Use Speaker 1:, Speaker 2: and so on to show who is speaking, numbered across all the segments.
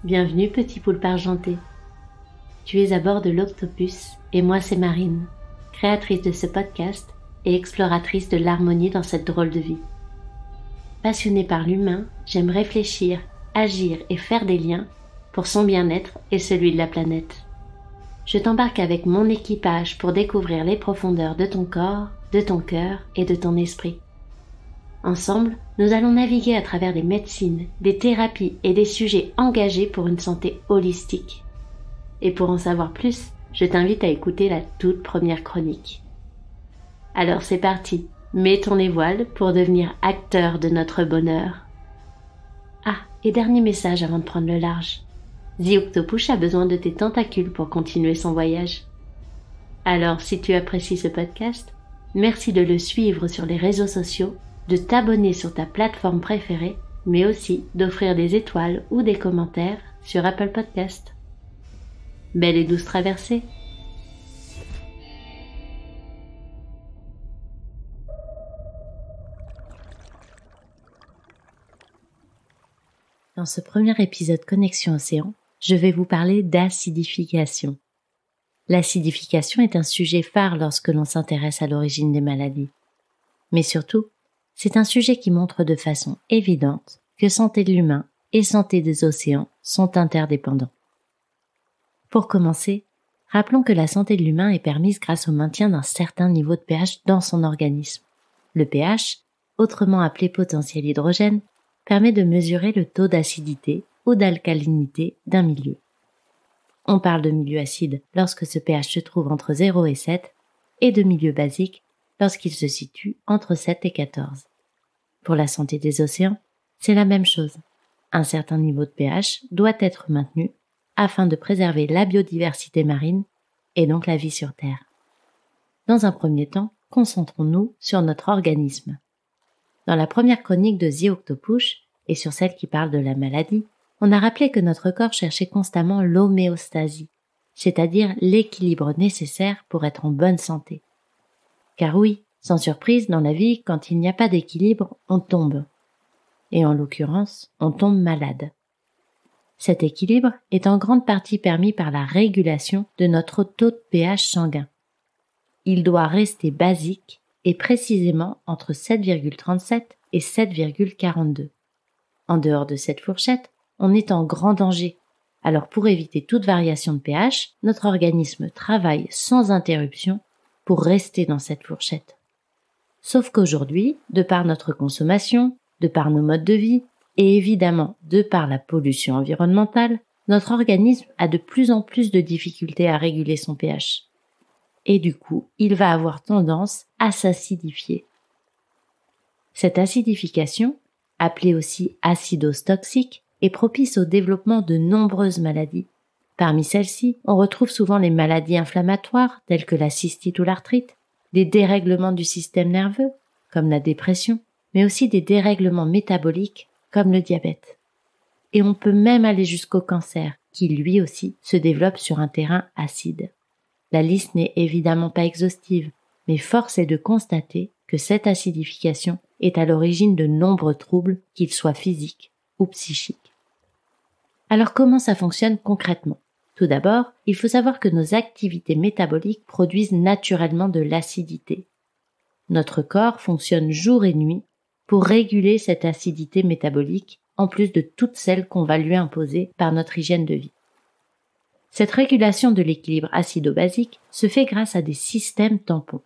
Speaker 1: Bienvenue petit poulpe argenté. Tu es à bord de l'Octopus et moi c'est Marine, créatrice de ce podcast et exploratrice de l'harmonie dans cette drôle de vie. Passionnée par l'humain, j'aime réfléchir, agir et faire des liens pour son bien-être et celui de la planète. Je t'embarque avec mon équipage pour découvrir les profondeurs de ton corps, de ton cœur et de ton esprit. Ensemble, nous allons naviguer à travers des médecines, des thérapies et des sujets engagés pour une santé holistique. Et pour en savoir plus, je t'invite à écouter la toute première chronique. Alors c'est parti, mettons les voiles pour devenir acteurs de notre bonheur. Ah, et dernier message avant de prendre le large. The Octopus a besoin de tes tentacules pour continuer son voyage. Alors si tu apprécies ce podcast, merci de le suivre sur les réseaux sociaux, de t'abonner sur ta plateforme préférée, mais aussi d'offrir des étoiles ou des commentaires sur Apple Podcast. Belle et douce traversée. Dans ce premier épisode Connexion Océan, je vais vous parler d'acidification. L'acidification est un sujet phare lorsque l'on s'intéresse à l'origine des maladies. Mais surtout, c'est un sujet qui montre de façon évidente que santé de l'humain et santé des océans sont interdépendants. Pour commencer, rappelons que la santé de l'humain est permise grâce au maintien d'un certain niveau de pH dans son organisme. Le pH, autrement appelé potentiel hydrogène, permet de mesurer le taux d'acidité ou d'alcalinité d'un milieu. On parle de milieu acide lorsque ce pH se trouve entre 0 et 7 et de milieu basique lorsqu'il se situe entre 7 et 14. Pour la santé des océans, c'est la même chose. Un certain niveau de pH doit être maintenu afin de préserver la biodiversité marine et donc la vie sur Terre. Dans un premier temps, concentrons-nous sur notre organisme. Dans la première chronique de The Octopus, et sur celle qui parle de la maladie, on a rappelé que notre corps cherchait constamment l'homéostasie, c'est-à-dire l'équilibre nécessaire pour être en bonne santé. Car oui, sans surprise, dans la vie, quand il n'y a pas d'équilibre, on tombe. Et en l'occurrence, on tombe malade. Cet équilibre est en grande partie permis par la régulation de notre taux de pH sanguin. Il doit rester basique et précisément entre 7,37 et 7,42. En dehors de cette fourchette, on est en grand danger. Alors pour éviter toute variation de pH, notre organisme travaille sans interruption pour rester dans cette fourchette. Sauf qu'aujourd'hui, de par notre consommation, de par nos modes de vie, et évidemment de par la pollution environnementale, notre organisme a de plus en plus de difficultés à réguler son pH. Et du coup, il va avoir tendance à s'acidifier. Cette acidification, appelée aussi acidose toxique, est propice au développement de nombreuses maladies. Parmi celles-ci, on retrouve souvent les maladies inflammatoires telles que la cystite ou l'arthrite, des dérèglements du système nerveux, comme la dépression, mais aussi des dérèglements métaboliques, comme le diabète. Et on peut même aller jusqu'au cancer, qui lui aussi se développe sur un terrain acide. La liste n'est évidemment pas exhaustive, mais force est de constater que cette acidification est à l'origine de nombreux troubles, qu'ils soient physiques ou psychiques. Alors comment ça fonctionne concrètement ? Tout d'abord, il faut savoir que nos activités métaboliques produisent naturellement de l'acidité. Notre corps fonctionne jour et nuit pour réguler cette acidité métabolique, en plus de toutes celles qu'on va lui imposer par notre hygiène de vie. Cette régulation de l'équilibre acido-basique se fait grâce à des systèmes tampons.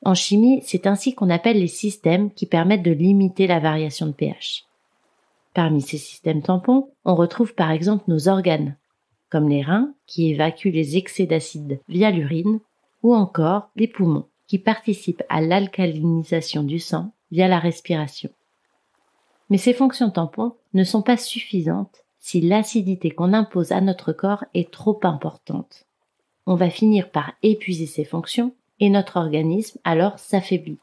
Speaker 1: En chimie, c'est ainsi qu'on appelle les systèmes qui permettent de limiter la variation de pH. Parmi ces systèmes tampons, on retrouve par exemple nos organes, comme les reins qui évacuent les excès d'acide via l'urine, ou encore les poumons qui participent à l'alcalinisation du sang via la respiration. Mais ces fonctions tampons ne sont pas suffisantes si l'acidité qu'on impose à notre corps est trop importante. On va finir par épuiser ces fonctions et notre organisme alors s'affaiblit.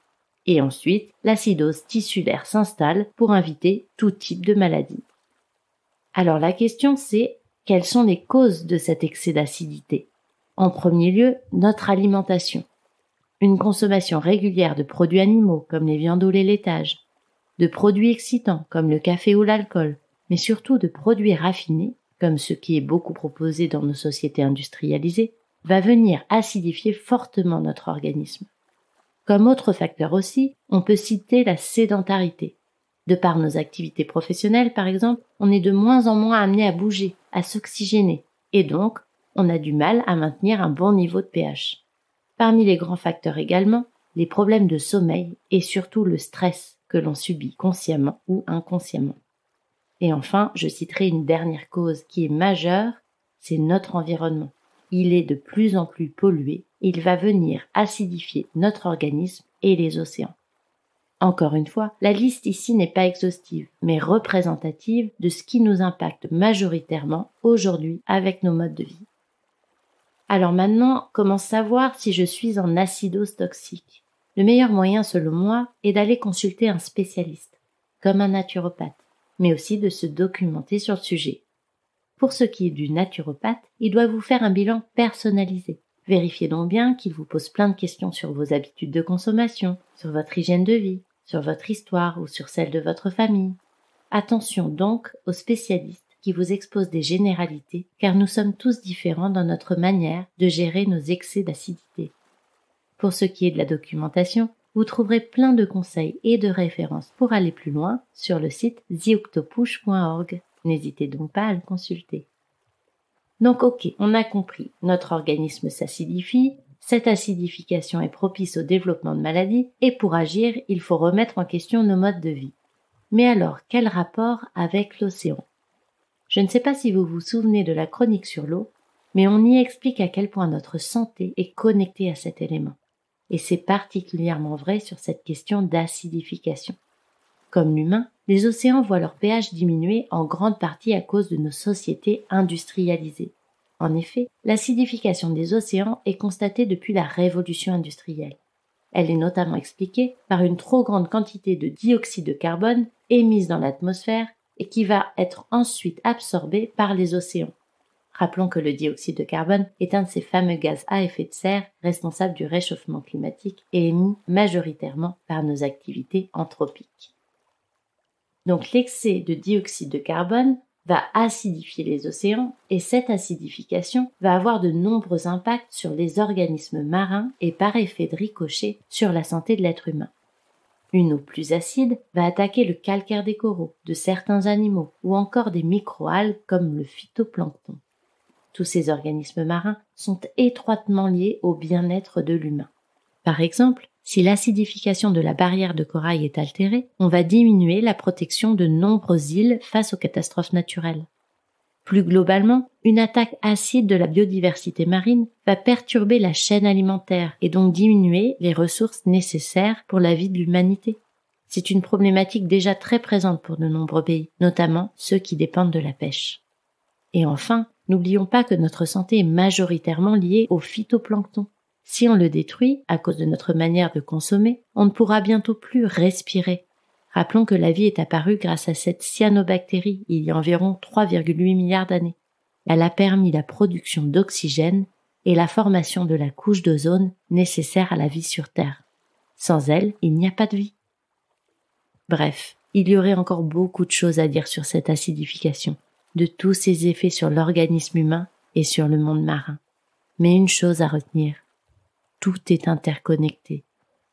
Speaker 1: Et ensuite, l'acidose tissulaire s'installe pour inviter tout type de maladie. Alors la question c'est, quelles sont les causes de cet excès d'acidité ? En premier lieu, notre alimentation. Une consommation régulière de produits animaux comme les viandes ou les laitages, de produits excitants comme le café ou l'alcool, mais surtout de produits raffinés comme ce qui est beaucoup proposé dans nos sociétés industrialisées, va venir acidifier fortement notre organisme. Comme autre facteur aussi, on peut citer la sédentarité. De par nos activités professionnelles, par exemple, on est de moins en moins amené à bouger, à s'oxygéner, et donc on a du mal à maintenir un bon niveau de pH. Parmi les grands facteurs également, les problèmes de sommeil et surtout le stress que l'on subit consciemment ou inconsciemment. Et enfin, je citerai une dernière cause qui est majeure, c'est notre environnement. Il est de plus en plus pollué et il va venir acidifier notre organisme et les océans. Encore une fois, la liste ici n'est pas exhaustive, mais représentative de ce qui nous impacte majoritairement aujourd'hui avec nos modes de vie. Alors maintenant, comment savoir si je suis en acidose toxique? Le meilleur moyen, selon moi, est d'aller consulter un spécialiste, comme un naturopathe, mais aussi de se documenter sur le sujet. Pour ce qui est du naturopathe, il doit vous faire un bilan personnalisé. Vérifiez donc bien qu'il vous pose plein de questions sur vos habitudes de consommation, sur votre hygiène de vie, sur votre histoire ou sur celle de votre famille. Attention donc aux spécialistes qui vous exposent des généralités, car nous sommes tous différents dans notre manière de gérer nos excès d'acidité. Pour ce qui est de la documentation, vous trouverez plein de conseils et de références pour aller plus loin sur le site theoctopush.org. N'hésitez donc pas à le consulter. Donc ok, on a compris, notre organisme s'acidifie, cette acidification est propice au développement de maladies, et pour agir, il faut remettre en question nos modes de vie. Mais alors, quel rapport avec l'océan? Je ne sais pas si vous vous souvenez de la chronique sur l'eau, mais on y explique à quel point notre santé est connectée à cet élément. Et c'est particulièrement vrai sur cette question d'acidification. Comme l'humain, les océans voient leur pH diminuer en grande partie à cause de nos sociétés industrialisées. En effet, l'acidification des océans est constatée depuis la révolution industrielle. Elle est notamment expliquée par une trop grande quantité de dioxyde de carbone émise dans l'atmosphère et qui va être ensuite absorbée par les océans. Rappelons que le dioxyde de carbone est un de ces fameux gaz à effet de serre responsables du réchauffement climatique et émis majoritairement par nos activités anthropiques. Donc l'excès de dioxyde de carbone va acidifier les océans et cette acidification va avoir de nombreux impacts sur les organismes marins et par effet de ricochet sur la santé de l'être humain. Une eau plus acide va attaquer le calcaire des coraux, de certains animaux ou encore des microalgues comme le phytoplancton. Tous ces organismes marins sont étroitement liés au bien-être de l'humain. Par exemple, si l'acidification de la barrière de corail est altérée, on va diminuer la protection de nombreuses îles face aux catastrophes naturelles. Plus globalement, une attaque acide de la biodiversité marine va perturber la chaîne alimentaire et donc diminuer les ressources nécessaires pour la vie de l'humanité. C'est une problématique déjà très présente pour de nombreux pays, notamment ceux qui dépendent de la pêche. Et enfin, n'oublions pas que notre santé est majoritairement liée au phytoplancton. Si on le détruit, à cause de notre manière de consommer, on ne pourra bientôt plus respirer. Rappelons que la vie est apparue grâce à cette cyanobactérie il y a environ 3,8 milliards d'années. Elle a permis la production d'oxygène et la formation de la couche d'ozone nécessaire à la vie sur Terre. Sans elle, il n'y a pas de vie. Bref, il y aurait encore beaucoup de choses à dire sur cette acidification, de tous ses effets sur l'organisme humain et sur le monde marin. Mais une chose à retenir, tout est interconnecté.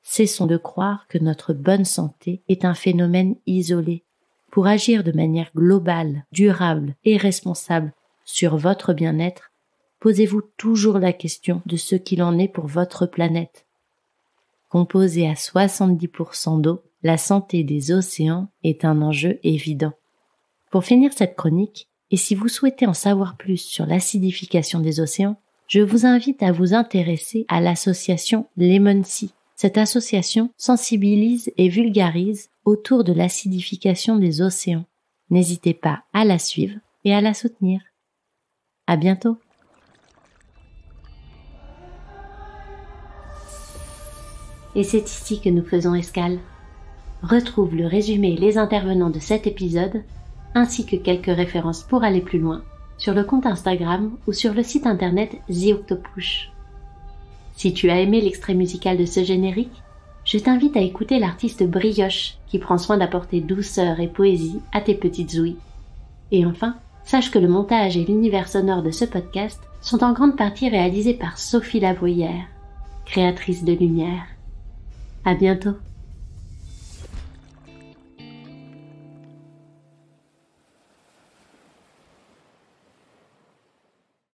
Speaker 1: Cessons de croire que notre bonne santé est un phénomène isolé. Pour agir de manière globale, durable et responsable sur votre bien-être, posez-vous toujours la question de ce qu'il en est pour votre planète. Composée à 70% d'eau, la santé des océans est un enjeu évident. Pour finir cette chronique, et si vous souhaitez en savoir plus sur l'acidification des océans, je vous invite à vous intéresser à l'association Lemon Sea. Cette association sensibilise et vulgarise autour de l'acidification des océans. N'hésitez pas à la suivre et à la soutenir. À bientôt. Et c'est ici que nous faisons escale. Retrouve le résumé et les intervenants de cet épisode, ainsi que quelques références pour aller plus loin, sur le compte Instagram ou sur le site internet theoctopush. Si tu as aimé l'extrait musical de ce générique, je t'invite à écouter l'artiste Brioche qui prend soin d'apporter douceur et poésie à tes petites ouïes. Et enfin, Sache que le montage et l'univers sonore de ce podcast sont en grande partie réalisés par Sophie Labruyère, créatrice de lumière. À bientôt.